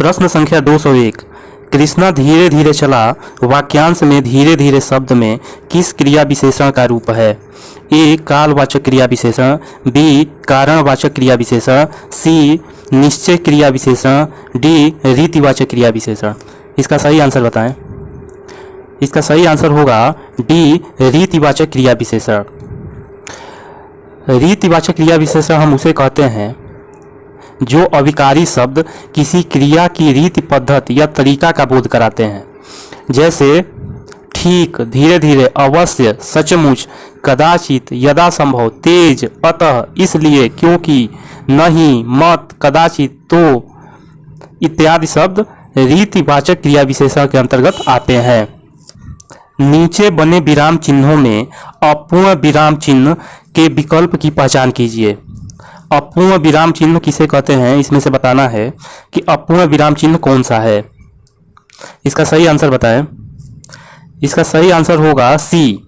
प्रश्न संख्या 201। कृष्णा धीरे धीरे चला वाक्यांश में धीरे धीरे शब्द में किस क्रिया विशेषण का रूप है? ए कालवाचक क्रिया विशेषण, बी कारणवाचक क्रिया विशेषण, सी निश्चय क्रिया विशेषण, डी रीतिवाचक क्रिया विशेषण। इसका सही आंसर बताएं। इसका सही आंसर होगा डी रीतिवाचक क्रिया विशेषण। रीतिवाचक क्रिया विशेषण हम उसे कहते हैं जो अविकारी शब्द किसी क्रिया की रीति, पद्धति या तरीका का बोध कराते हैं, जैसे ठीक, धीरे धीरे, अवश्य, सचमुच, कदाचित, यदा संभव, तेज, अतः, इसलिए, क्योंकि, नहीं, मत, कदाचित, तो इत्यादि शब्द रीतिवाचक क्रिया विशेषण के अंतर्गत आते हैं। नीचे बने विराम चिन्हों में अपूर्ण विराम चिन्ह के विकल्प की पहचान कीजिए। अपूर्ण विराम चिन्ह किसे कहते हैं, इसमें से बताना है कि अपूर्ण विराम चिन्ह कौन सा है। इसका सही आंसर बताएं। इसका सही आंसर होगा सी।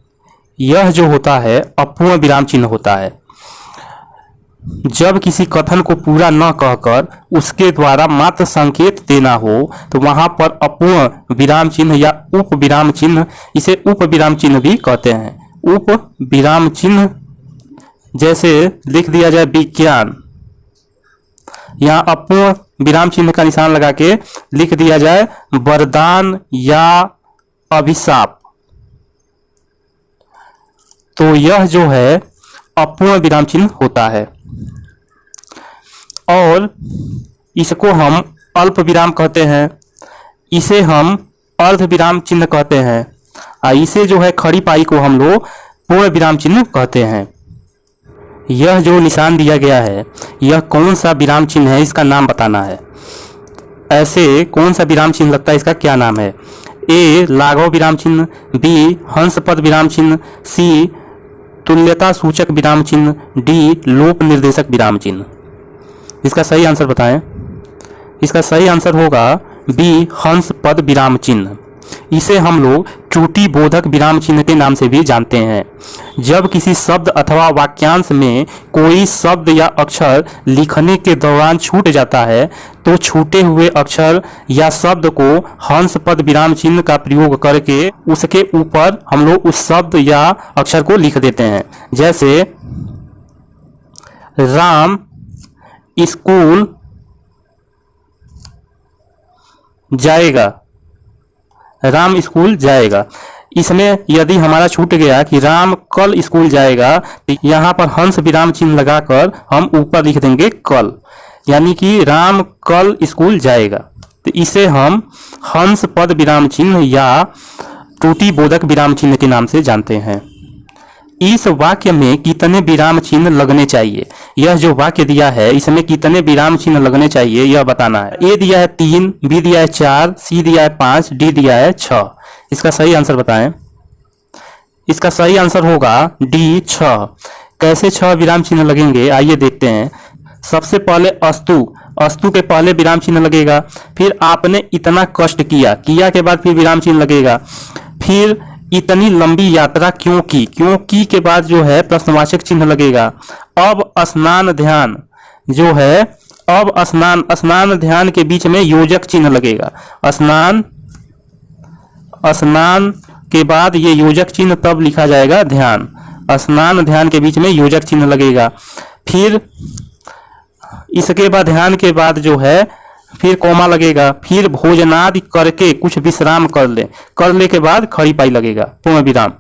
यह जो होता है अपूर्ण विराम चिन्ह होता है जब किसी कथन को पूरा न कहकर उसके द्वारा मात्र संकेत देना हो तो वहां पर अपूर्ण विराम चिन्ह या उप विराम चिन्ह, इसे उप विराम चिन्ह भी कहते हैं। उप विराम चिन्ह जैसे लिख दिया जाए विज्ञान, यहाँ अपूर्ण विराम चिन्ह का निशान लगा के लिख दिया जाए वरदान या अभिशाप, तो यह जो है अपूर्ण विराम चिन्ह होता है। और इसको हम अल्प विराम कहते हैं, इसे हम अर्ध विराम चिन्ह कहते हैं, और इसे जो है खड़ी पाई को हम लोग पूर्ण विराम चिन्ह कहते हैं। यह जो निशान दिया गया है यह कौन सा विराम चिन्ह है, इसका नाम बताना है। ऐसे कौन सा विराम चिन्ह लगता है, इसका क्या नाम है? ए लाघव विराम चिन्ह, बी हंसपद विराम चिन्ह, सी तुल्यता सूचक विराम चिन्ह, डी लोप निर्देशक विराम चिन्ह। इसका सही आंसर बताएं। इसका सही आंसर होगा बी हंसपद विराम चिन्ह। इसे हम लोग त्रुटि बोधक विराम चिन्ह के नाम से भी जानते हैं। जब किसी शब्द अथवा वाक्यांश में कोई शब्द या अक्षर लिखने के दौरान छूट जाता है तो छूटे हुए अक्षर या शब्द को हंसपद विराम चिन्ह का प्रयोग करके उसके ऊपर हम लोग उस शब्द या अक्षर को लिख देते हैं। जैसे राम स्कूल जाएगा, राम स्कूल जाएगा। इसमें यदि हमारा छूट गया कि राम कल स्कूल जाएगा, तो यहाँ पर हंस विराम चिन्ह लगाकर हम ऊपर लिख देंगे कल, यानी कि राम कल स्कूल जाएगा। तो इसे हम हंस पद विराम चिन्ह या त्रुटि बोधक विराम चिन्ह के नाम से जानते हैं। इस वाक्य में कितने विराम चिन्ह लगने चाहिए, यह जो वाक्य दिया है इसमें कितने विराम चिन्ह लगने चाहिए यह बताना है। ए दिया है 3, बी दिया है 4, सी दिया है 5, डी दिया है 6। इसका सही आंसर बताएं। इसका सही आंसर होगा डी 6। कैसे 6 विराम चिन्ह लगेंगे आइए देखते हैं। सबसे पहले अस्तु, अस्तु के पहले विराम चिन्ह लगेगा, फिर आपने इतना कष्ट किया, किया के बाद फिर विराम चिन्ह लगेगा, फिर इतनी लंबी यात्रा क्यों की, क्यों की के बाद जो है प्रश्नवाचक चिन्ह लगेगा। अब स्नान ध्यान जो है, अब स्नान, स्नान ध्यान के बीच में योजक चिन्ह लगेगा। स्नान, स्नान के बाद ये योजक चिन्ह तब लिखा जाएगा ध्यान, स्नान ध्यान के बीच में योजक चिन्ह लगेगा। फिर इसके बाद ध्यान के बाद जो है फिर कोमा लगेगा, फिर भोजनादि करके कुछ विश्राम कर ले के बाद खड़ी पाई लगेगा, पूर्ण विराम।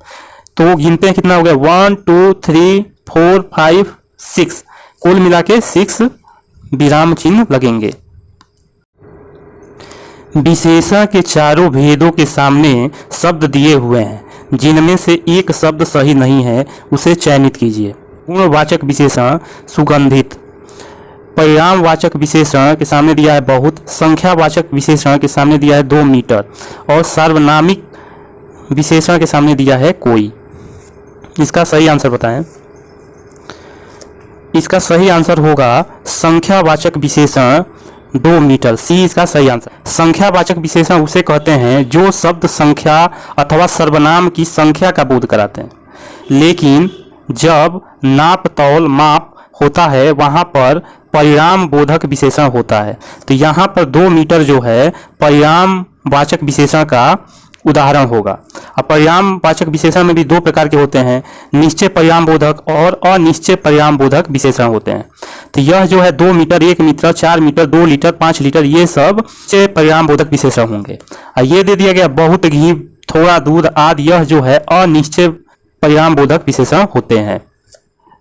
तो गिनते हैं कितना हो गया, 1 2 3 4 5 6, कुल मिला के 6 विराम चिन्ह लगेंगे। विशेषण के चारों भेदों के सामने शब्द दिए हुए हैं, जिनमें से एक शब्द सही नहीं है उसे चयनित कीजिए। गुणवाचक विशेषण सुगंधित, परिणामवाचक विशेषण के सामने दिया है बहुत, संख्यावाचक विशेषण के सामने दिया है 2 मीटर, और सार्वनामिक विशेषण के सामने दिया है कोई। इसका सही आंसर बताएं। इसका सही आंसर होगा संख्यावाचक विशेषण 2 मीटर, सी इसका सही आंसर। संख्यावाचक विशेषण उसे कहते हैं जो शब्द संख्या अथवा सर्वनाम की संख्या का बोध कराते हैं, लेकिन जब नाप तौल माप होता है वहां पर परिणाम बोधक विशेषण होता है। तो यहाँ पर 2 मीटर जो है परिणाम वाचक विशेषण का उदाहरण होगा। अब परिणाम वाचक विशेषण में भी 2 प्रकार के होते हैं, निश्चय परिणाम बोधक और अनिश्चय परिणाम बोधक विशेषण होते हैं। तो यह जो है 2 metre, 1 metre, 4 metre, 2 litre, 5 litre, ये सब निश्चय परिणाम बोधक विशेषण होंगे। और ये दे दिया गया बहुत घी, थोड़ा दूध आदि, यह जो है अनिश्चय परिणाम बोधक विशेषण होते हैं।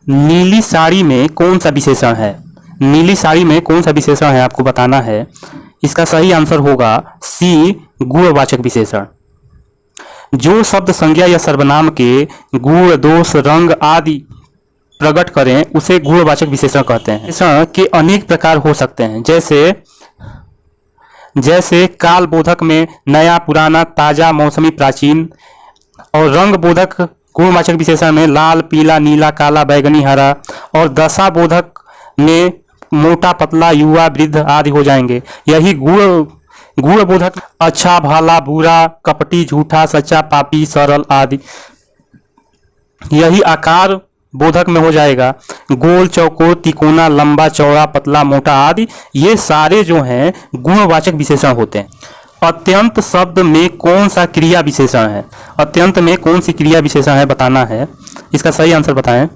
नीली साड़ी में कौन सा विशेषण है? नीली साड़ी में कौन सा विशेषण है आपको बताना है। इसका सही आंसर होगा सी, गुणवाचक विशेषण। जो शब्द संज्ञा या सर्वनाम के गुण, दोष, रंग आदि प्रकट करें उसे गुणवाचक विशेषण कहते हैं। विशेषण के अनेक प्रकार हो सकते हैं, जैसे काल बोधक में नया, पुराना, ताजा, मौसमी, प्राचीन। और रंग बोधक गुणवाचक विशेषण में लाल, पीला, नीला, काला, बैगनी, हरा। और दशा बोधक में मोटा, पतला, युवा, वृद्ध आदि हो जाएंगे। यही गुण बोधक अच्छा, भला, बुरा, कपटी, झूठा, सच्चा, पापी, सरल आदि। यही आकार बोधक में हो जाएगा गोल, चौकोर, तिकोना, लंबा, चौड़ा, पतला, मोटा आदि। ये सारे जो हैं गुणवाचक विशेषण होते हैं। अत्यंत शब्द में कौन सा क्रिया विशेषण है? अत्यंत में कौन सी क्रिया विशेषण है बताना है। इसका सही आंसर बताएं।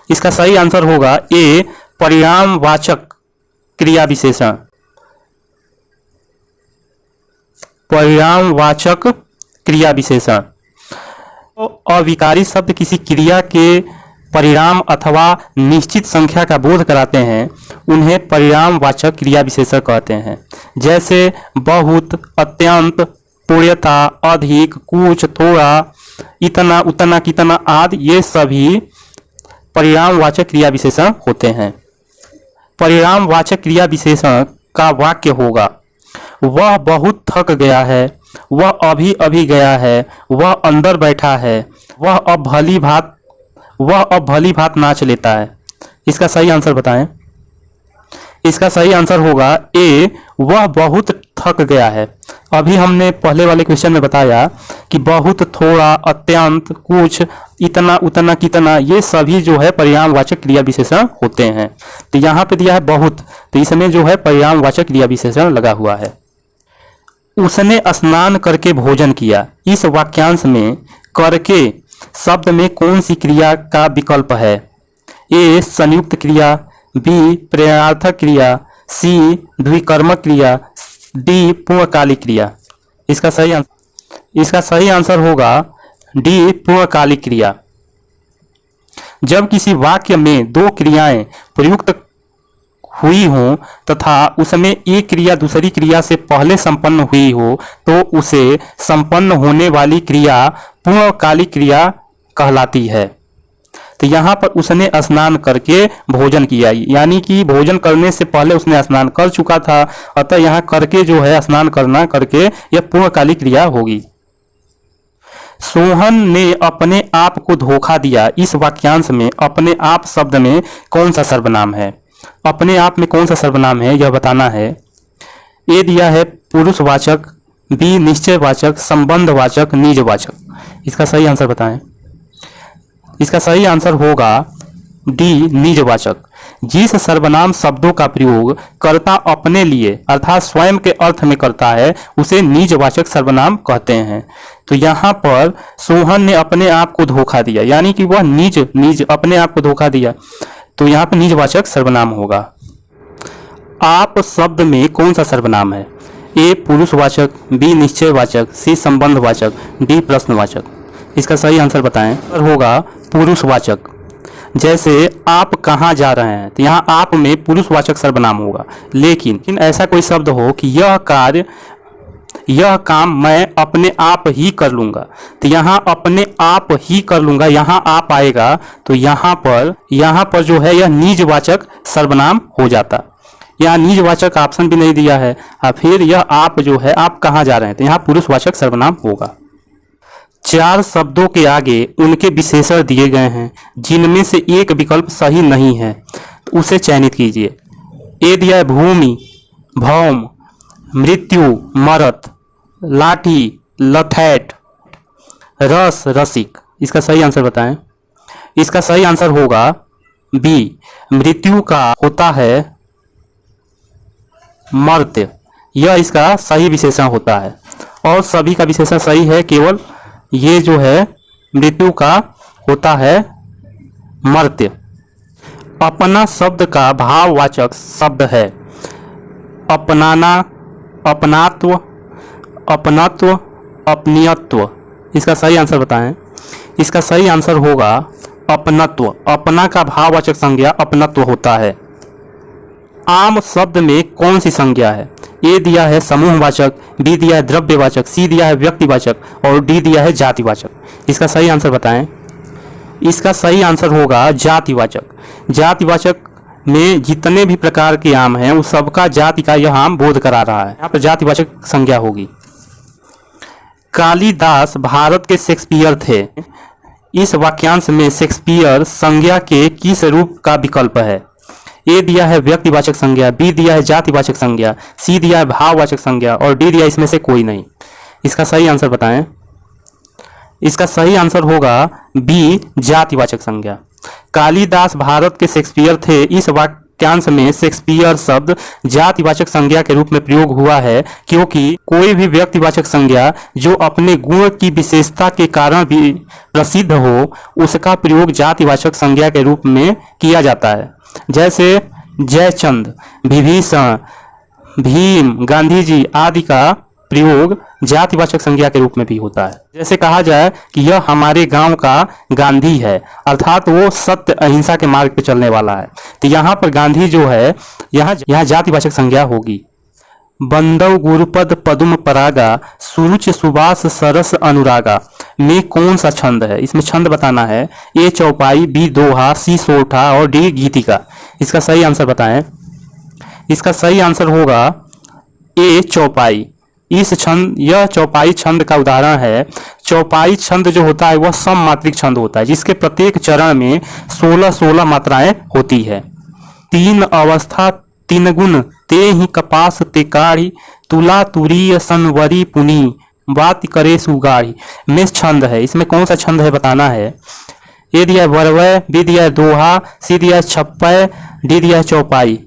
इसका सही आंसर होगा ए, परिणामवाचक क्रिया विशेषण। परिणामवाचक क्रिया विशेषण। तो अविकारी शब्द किसी क्रिया के परिणाम अथवा निश्चित संख्या का बोध कराते हैं, उन्हें परिणामवाचक क्रिया विशेषण कहते हैं। जैसे बहुत, अत्यंत, पूर्णता, अधिक, कुछ, थोड़ा, इतना, उतना, कितना आदि, ये सभी परिणामवाचक क्रिया विशेषण होते हैं। परिणामवाचक क्रिया विशेषण का वाक्य होगा वह बहुत थक गया है, वह अभी अभी गया है, वह अंदर बैठा है, वह अब भली भांति नाच लेता है। इसका सही आंसर बताएं। इसका सही आंसर होगा ए, वह बहुत थक गया है। अभी हमने पहले वाले क्वेश्चन में बताया कि बहुत, थोड़ा, अत्यंत, कुछ, इतना, उतना, कितना, ये सभी जो है परिणामवाचक क्रिया विशेषण होते हैं। तो यहाँ पे दिया है बहुत, तो इसमें जो है परिणामवाचक क्रिया विशेषण लगा हुआ है। उसने स्नान करके भोजन किया। इस वाक्यांश में करके शब्द में कौन सी क्रिया का विकल्प है? ए, संयुक्त क्रिया, बी, प्रश्नार्थक क्रिया, सी, द्विकर्मक क्रिया, डी, पूर्णकालिक क्रिया। इसका सही आंसर होगा डी, पूर्णकालिक क्रिया। जब किसी वाक्य में 2 क्रियाएं प्रयुक्त हुई हो तथा उसमें एक क्रिया दूसरी क्रिया से पहले संपन्न हुई हो तो उसे संपन्न होने वाली क्रिया पूर्णकालिक क्रिया कहलाती है। तो यहाँ पर उसने स्नान करके भोजन किया, यानी कि भोजन करने से पहले उसने स्नान कर चुका था, अतः यहाँ करके जो है स्नान करना करके यह पूर्णकालिक क्रिया होगी। सोहन ने अपने आप को धोखा दिया। इस वाक्यांश में अपने आप शब्द में कौन सा सर्वनाम है? अपने आप में कौन सा सर्वनाम है यह बताना है। ए दिया है पुरुषवाचक, बी निश्चयवाचक, संबंधवाचक, निजवाचक। इसका सही आंसर बताएं। इसका सही आंसर होगा डी, निजवाचक। जिस सर्वनाम शब्दों का प्रयोग कर्ता अपने लिए अर्थात स्वयं के अर्थ में करता है उसे निजवाचक सर्वनाम कहते हैं। तो यहाँ पर सोहन ने अपने आप को धोखा दिया, यानी कि वह निज अपने आप को धोखा दिया, तो यहाँ पर निजवाचक सर्वनाम होगा। आप शब्द में कौन सा सर्वनाम है? ए पुरुषवाचक, बी निश्चयवाचक, सी संबंधवाचक, डी प्रश्नवाचक। इसका सही आंसर बताएं। होगा पुरुषवाचक। जैसे आप कहाँ जा रहे हैं, तो यहाँ आप में पुरुषवाचक सर्वनाम होगा। लेकिन ऐसा कोई शब्द हो कि यह काम मैं अपने आप ही कर लूँगा, तो यहाँ अपने आप ही कर लूँगा, यहाँ आप आएगा, तो यहाँ पर जो है यह निजवाचक सर्वनाम हो जाता। यहाँ निजवाचक ऑप्शन भी नहीं दिया है, फिर यह आप जो है आप कहाँ जा रहे हैं, तो यहाँ पुरुषवाचक सर्वनाम होगा। 4 शब्दों के आगे उनके विशेषण दिए गए हैं, जिनमें से एक विकल्प सही नहीं है, तो उसे चयनित कीजिए। ए दिया है भूमि, भौम, मृत्यु, मरत, लाठी, लथैट, रस, रसिक। इसका सही आंसर बताएं। इसका सही आंसर होगा बी मृत्यु का होता है मर्त्य, यह इसका सही विशेषण होता है। और सभी का विशेषण सही है, केवल ये जो है मृत्यु का होता है मर्त्य। अपना शब्द का भाववाचक शब्द है अपनाना, अपनात्व, अपनत्व, अपनियत्व। इसका सही आंसर बताएं। इसका सही आंसर होगा अपनत्व। अपना का भाववाचक संज्ञा अपनत्व होता है। आम शब्द में कौन सी संज्ञा है? ए दिया है समूहवाचक, बी दिया है द्रव्यवाचक, सी दिया है व्यक्तिवाचक और डी दिया है जातिवाचक। इसका सही आंसर बताएं। इसका सही आंसर होगा जातिवाचक। जातिवाचक में जितने भी प्रकार के आम हैं उस सबका जाति का यह आम बोध करा रहा है। यहाँ पर जातिवाचक संज्ञा होगी। कालिदास भारत के शेक्सपियर थे। इस वाक्यांश में शेक्सपियर संज्ञा के किस रूप का विकल्प है? ए दिया है व्यक्तिवाचक संज्ञा, बी दिया है जातिवाचक संज्ञा, सी दिया है भाववाचक संज्ञा और डी दिया इसमें से कोई नहीं। इसका सही आंसर बताएं। इसका सही आंसर होगा बी जातिवाचक संज्ञा। कालिदास भारत के शेक्सपियर थे। इस वाक्यांश में शेक्सपियर शब्द जातिवाचक संज्ञा के रूप में प्रयोग हुआ है, क्योंकि कोई भी व्यक्तिवाचक संज्ञा जो अपने गुण की विशेषता के कारण भी प्रसिद्ध हो उसका प्रयोग जातिवाचक संज्ञा के रूप में किया जाता है। जैसे जयचंद, विभीषण, भीम, गांधी जी आदि का प्रयोग जातिवाचक संज्ञा के रूप में भी होता है। जैसे कहा जाए कि यह हमारे गांव का गांधी है, अर्थात वो सत्य अहिंसा के मार्ग पर चलने वाला है। तो यहाँ पर गांधी जो है यहाँ जातिवाचक संज्ञा होगी। बंदव गुरुपद पदुम परागा, सुरुच सुबास सरस अनुरागा में कौन सा छंद है? इसमें छंद बताना है। ए चौपाई, बी दोहा, सी सोठा और डी गीतिका। इसका सही आंसर बताएं। इसका सही आंसर होगा ए चौपाई। यह चौपाई छंद का उदाहरण है। चौपाई छंद जो होता है वह सममात्रिक छंद होता है, जिसके प्रत्येक चरण में 16-16 मात्राएं होती है। तीन अवस्था तीन गुण, ते ही कपास ते काढ़ी, तुला तुरीय संवरी पुनी, बात करे सुगाढ़ी में छंद है। इसमें कौन सा छंद है बताना है। ए दिया है वरवय, बी दिया है दोहा, सी दिया है छप्पय, डी दिया है चौपाई।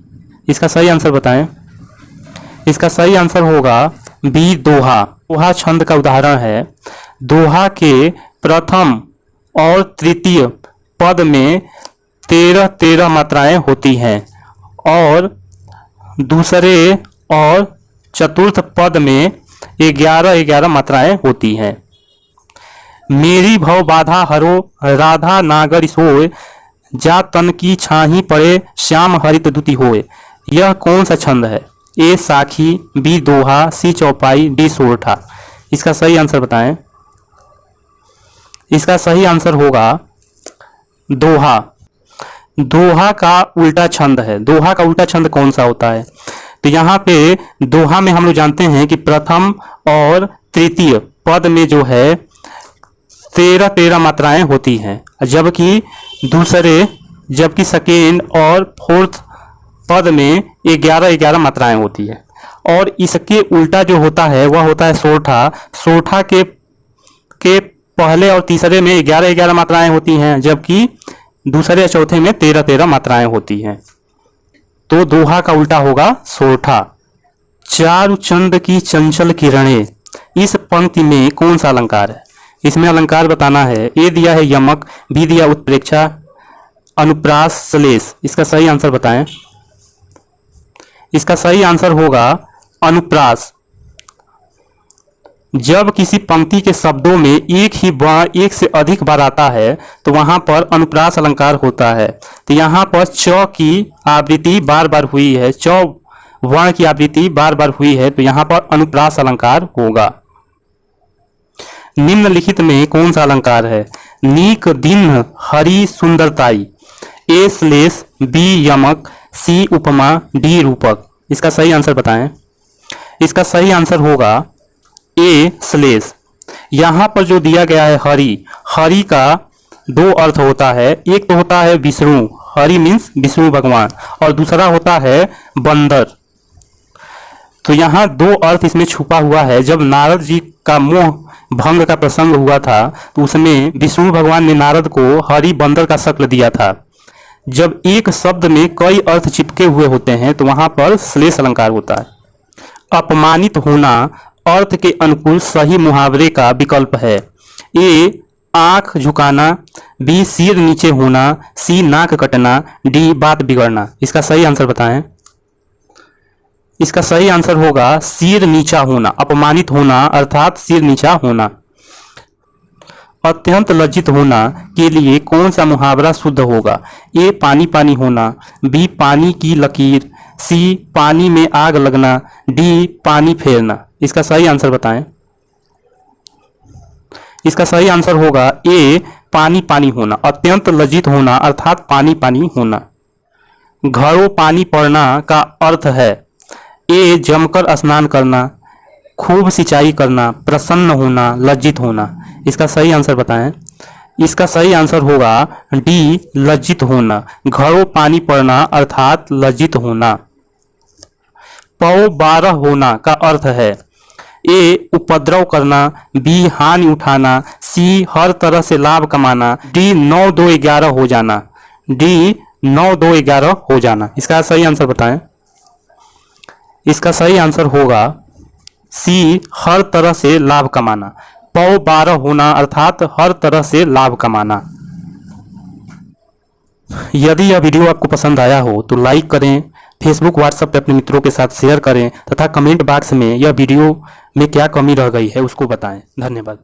इसका सही आंसर बताएं। इसका सही आंसर होगा बी दोहा। दोहा छंद का उदाहरण है। दोहा के प्रथम और तृतीय पद में 13-13 मात्राएं होती हैं और दूसरे और चतुर्थ पद में 11-11 मात्राएं होती हैं। मेरी भव बाधा हरो, राधा नागर सोए, जा तन की छाही पड़े, श्याम हरित दुति होए। यह कौन सा छंद है? ए साखी, बी दोहा, सी चौपाई, डी सोरठा। इसका सही आंसर बताएं। इसका सही आंसर होगा दोहा। दोहा का उल्टा छंद है। दोहा का उल्टा छंद कौन सा होता है? तो यहाँ पे दोहा में हम लोग जानते हैं कि प्रथम और तृतीय पद में जो है 13-13 मात्राएं होती हैं, जबकि सेकेंड और फोर्थ पद में 11-11 मात्राएं होती है। और इसके उल्टा जो होता है वह होता है सोठा। सोठा के पहले और तीसरे में 11-11 मात्राएं होती हैं, जबकि दूसरे और चौथे में 13-13 मात्राएं होती हैं। तो दोहा का उल्टा होगा सोठा। चारु चंद की चंचल किरणें, इस पंक्ति में कौन सा अलंकार है? इसमें अलंकार बताना है। ए दिया है यमक, बी दिया उत्प्रेक्षा, अनुप्रास, श्लेष। इसका सही आंसर बताएं। इसका सही आंसर होगा अनुप्रास। जब किसी पंक्ति के शब्दों में एक ही वर्ण एक से अधिक बार आता है तो वहां पर अनुप्रास अलंकार होता है। तो यहाँ पर च की आवृत्ति बार बार हुई है, च वर्ण की आवृत्ति बार बार हुई है, तो यहाँ पर अनुप्रास अलंकार होगा। निम्नलिखित में कौन सा अलंकार है? नीक दिन हरि सुंदरताई, ए श्लेष, बी यमक, सी उपमा, डी रूपक। इसका सही आंसर बताएं। इसका सही आंसर होगा ए श्लेष। यहाँ पर जो दिया गया है हरि, हरि का दो अर्थ होता है। एक तो होता है विष्णु, हरि मीन्स विष्णु भगवान, और दूसरा होता है बंदर। तो यहाँ दो अर्थ इसमें छुपा हुआ है। जब नारद जी का मोह भंग का प्रसंग हुआ था तो उसमें विष्णु भगवान ने नारद को हरि बंदर का शक्ल दिया था। जब एक शब्द में कई अर्थ चिपके हुए होते हैं तो वहां पर श्लेष अलंकार होता है। अपमानित होना अर्थ के अनुकूल सही मुहावरे का विकल्प है। ए आंख झुकाना, बी सिर नीचे होना, सी नाक कटना, डी बात बिगड़ना। इसका सही आंसर बताएं। इसका सही आंसर होगा सिर नीचा होना। अपमानित होना अर्थात सिर नीचा होना। अत्यंत लज्जित होना के लिए कौन सा मुहावरा शुद्ध होगा? ए पानी पानी होना, बी पानी की लकीर, सी पानी में आग लगना, डी पानी फेरना। इसका सही आंसर बताएं। इसका सही आंसर होगा ए पानी पानी होना। अत्यंत लज्जित होना अर्थात पानी पानी होना। घरों पानी पड़ना का अर्थ है ए जमकर स्नान करना, खूब सिंचाई करना, प्रसन्न होना, लज्जित होना। इसका सही आंसर बताएं। इसका सही आंसर होगा डी लज्जित होना। घरों पानी पड़ना अर्थात लज्जित होना। पौ 12 होना का अर्थ है ए उपद्रव करना, बी हानि उठाना, सी हर तरह से लाभ कमाना, डी 9 2 11 हो जाना, डी 9 2 11 हो जाना। इसका सही आंसर बताएं। इसका सही आंसर होगा सी हर तरह से लाभ कमाना। पौ 12 होना अर्थात हर तरह से लाभ कमाना। यदि यह वीडियो आपको पसंद आया हो तो लाइक करें, फेसबुक व्हाट्सएप पे अपने मित्रों के साथ शेयर करें तथा कमेंट बॉक्स में यह वीडियो में क्या कमी रह गई है उसको बताएं। धन्यवाद।